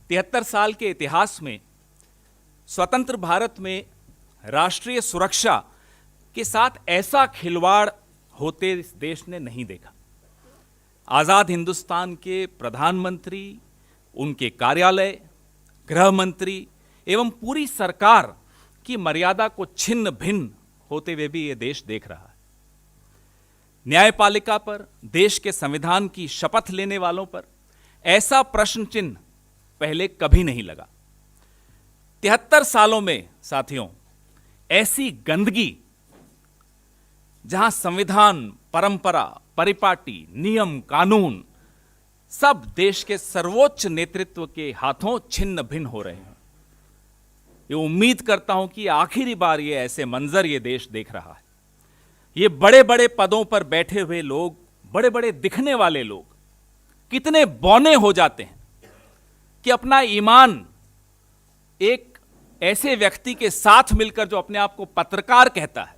73 साल के इतिहास में स्वतंत्र भारत में राष्ट्रीय सुरक्षा के साथ ऐसा खिलवाड़ होते इस देश ने नहीं देखा। आजाद हिंदुस्तान के प्रधानमंत्री, उनके कार्यालय, गृह मंत्री एवं पूरी सरकार की मर्यादा को छिन्न भिन्न होते हुए भी यह देश देख रहा है। न्यायपालिका पर, देश के संविधान की शपथ लेने वालों पर ऐसा प्रश्न चिन्ह पहले कभी नहीं लगा। 73 सालों में साथियों, ऐसी गंदगी जहां संविधान, परंपरा, परिपाटी, नियम, कानून सब देश के सर्वोच्च नेतृत्व के हाथों छिन्न भिन्न हो रहे हैं। ये उम्मीद करता हूं कि आखिरी बार ये ऐसे मंजर ये देश देख रहा है। ये बड़े बड़े पदों पर बैठे हुए लोग, बड़े बड़े दिखने वाले लोग कितने बौने हो जाते हैं कि अपना ईमान एक ऐसे व्यक्ति के साथ मिलकर, जो अपने आप को पत्रकार कहता है,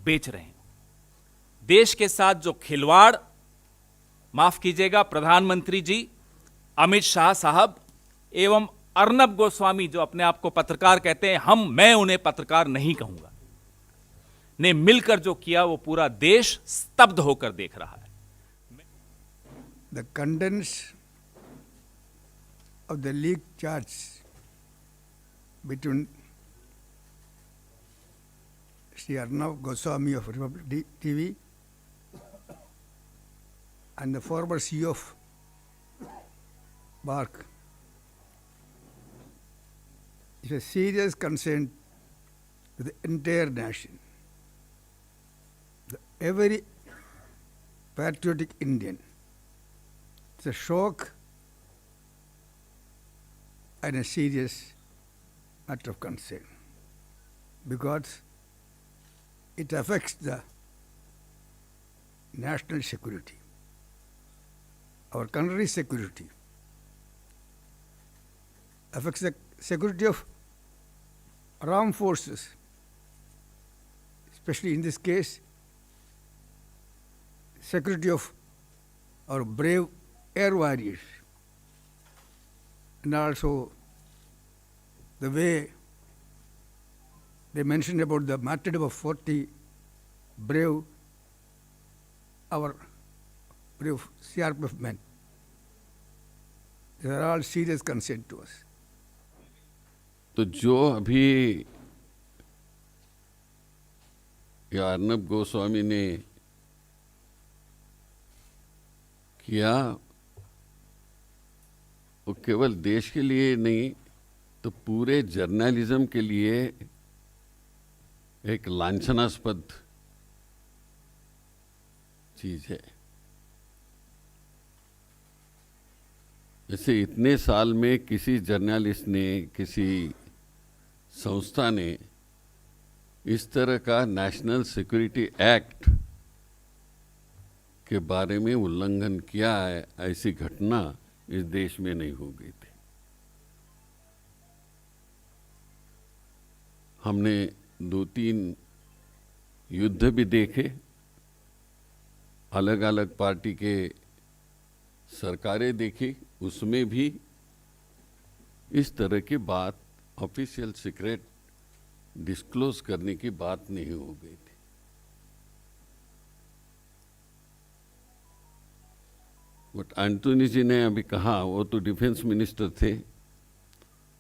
बेच रहे हैं। देश के साथ जो खिलवाड़, माफ कीजिएगा प्रधानमंत्री जी, अमित शाह साहब एवं अर्नब गोस्वामी जो अपने आप को पत्रकार कहते हैं, मैं उन्हें पत्रकार नहीं कहूंगा, ने मिलकर जो किया वो पूरा देश स्तब्ध होकर देख रहा है। The contents of the leaked charts between Sri Arnab Goswami of Republic TV and the former CEO of BARC is a serious concern to the entire nation. Every patriotic Indian. It's a shock and a serious matter of concern because it affects the national security, our country's security, affects the security of armed forces, especially in this case, security of our brave air warriors, and also the way they mentioned about the martyrdom of 40 brave, our brave CRPF men. They are all serious concern to us. तो जो अभी अर्नब गोस्वामी ने किया, वो केवल देश के लिए नहीं तो पूरे जर्नलिज्म के लिए एक लांछनास्पद चीज है। जैसे इतने साल में किसी जर्नलिस्ट ने, किसी संस्था ने इस तरह का नेशनल सिक्योरिटी एक्ट के बारे में उल्लंघन किया है, ऐसी घटना इस देश में नहीं हो गई थी। हमने 2-3 युद्ध भी देखे, अलग अलग पार्टी के सरकारें देखी, उसमें भी इस तरह की बात, ऑफिशियल सीक्रेट डिस्क्लोज करने की बात नहीं हो गई थी। बट एंटोनी जी ने अभी कहा, वो तो डिफेंस मिनिस्टर थे,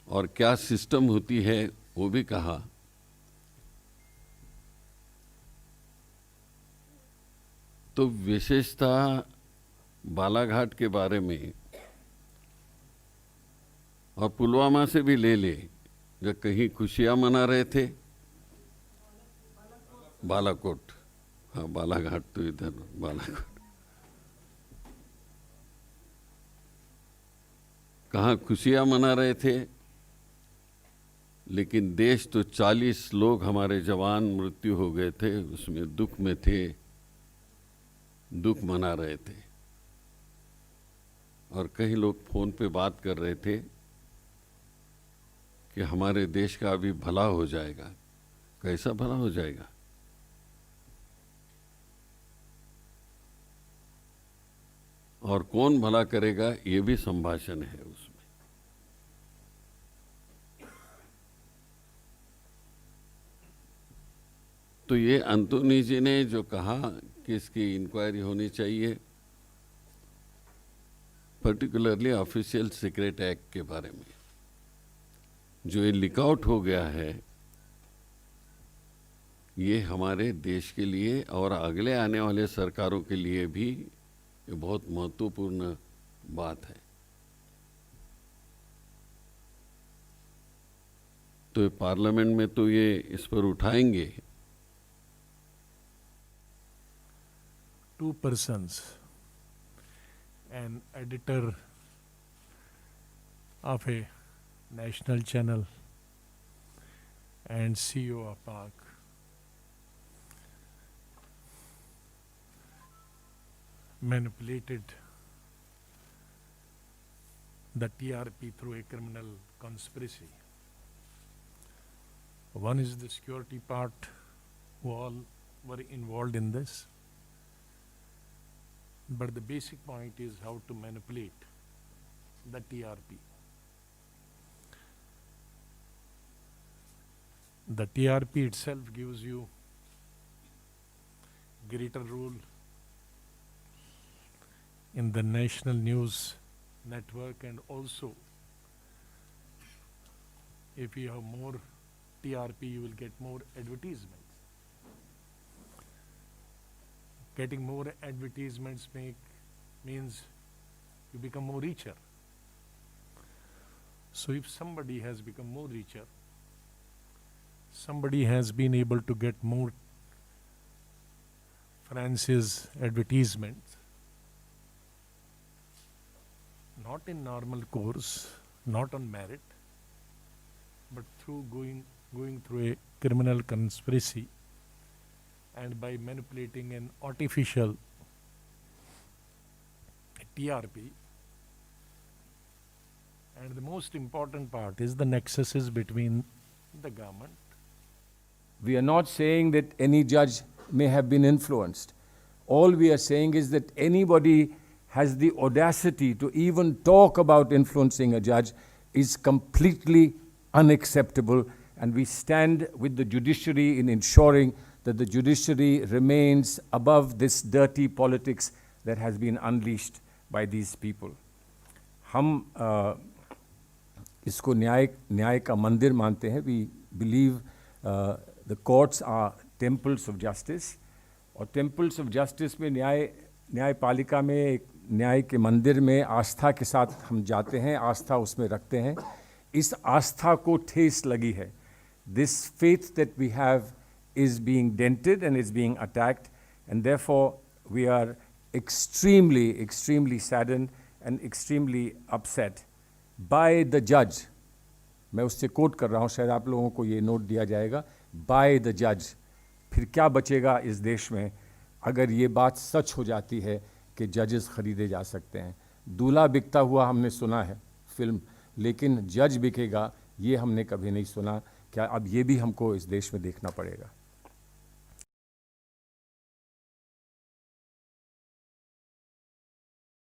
और क्या सिस्टम होती है वो भी कहा। तो विशेषतः बालाघाट के बारे में और पुलवामा से भी ले ले, जब कहीं खुशियां मना रहे थे, बालाकोट, हाँ बालाघाट तो इधर, बालाकोट कहाँ खुशियां मना रहे थे, लेकिन देश तो 40 लोग हमारे जवान मृत्यु हो गए थे, उसमें दुख में थे, दुख मना रहे थे। और कई लोग फोन पे बात कर रहे थे कि हमारे देश का अभी भला हो जाएगा। कैसा भला हो जाएगा? और कौन भला करेगा, ये भी संभाषण है उसमें। तो ये अंतोनी जी ने जो कहा कि इसकी इंक्वायरी होनी चाहिए, पर्टिकुलरली ऑफिशियल सीक्रेट एक्ट के बारे में, जो ये लीक आउट हो गया है, ये हमारे देश के लिए और अगले आने वाले सरकारों के लिए भी ये बहुत महत्वपूर्ण बात है। तो ये पार्लियामेंट में तो ये इस पर उठाएंगे। Two persons, an editor of a national channel and CEO of Park, manipulated the TRP through a criminal conspiracy. One is the security part, who all were involved in this. But the basic point is how to manipulate the TRP. The TRP itself gives you greater role in the national news network, and also if you have more TRP you will get more advertisements. Getting more advertisements means you become more richer. So if somebody has become more richer, somebody has been able to get more France's advertisements, not in normal course, not on merit, but through going through a criminal conspiracy and by manipulating an artificial TRP. And the most important part is the nexuses between the government. We are not saying that any judge may have been influenced. All we are saying is that anybody has the audacity to even talk about influencing a judge is completely unacceptable, and we stand with the judiciary in ensuring that the judiciary remains above this dirty politics that has been unleashed by these people. हम इसको न्याय का मंदिर मानते हैं. We believe the courts are temples of justice, और temples of justice में न्यायपालिका में न्याय के मंदिर में आस्था के साथ हम जाते हैं, आस्था उसमें रखते हैं. इस आस्था को ठेस लगी है. This faith that we have is being dented and is being attacked, and therefore we are extremely saddened and extremely upset by the judge. मैं उससे कोट कर रहा हूँ, शायद आप लोगों को ये नोट दिया जाएगा. By the judge. फिर क्या बचेगा इस देश में अगर ये बात सच हो जाती है कि जजेस खरीदे जा सकते हैं. दूल्हा बिकता हुआ हमने सुना है फिल्म, लेकिन जज बिकेगा ये हमने कभी नहीं सुना. क्या अब ये भी हमको इस देश में देखना पड़ेगा.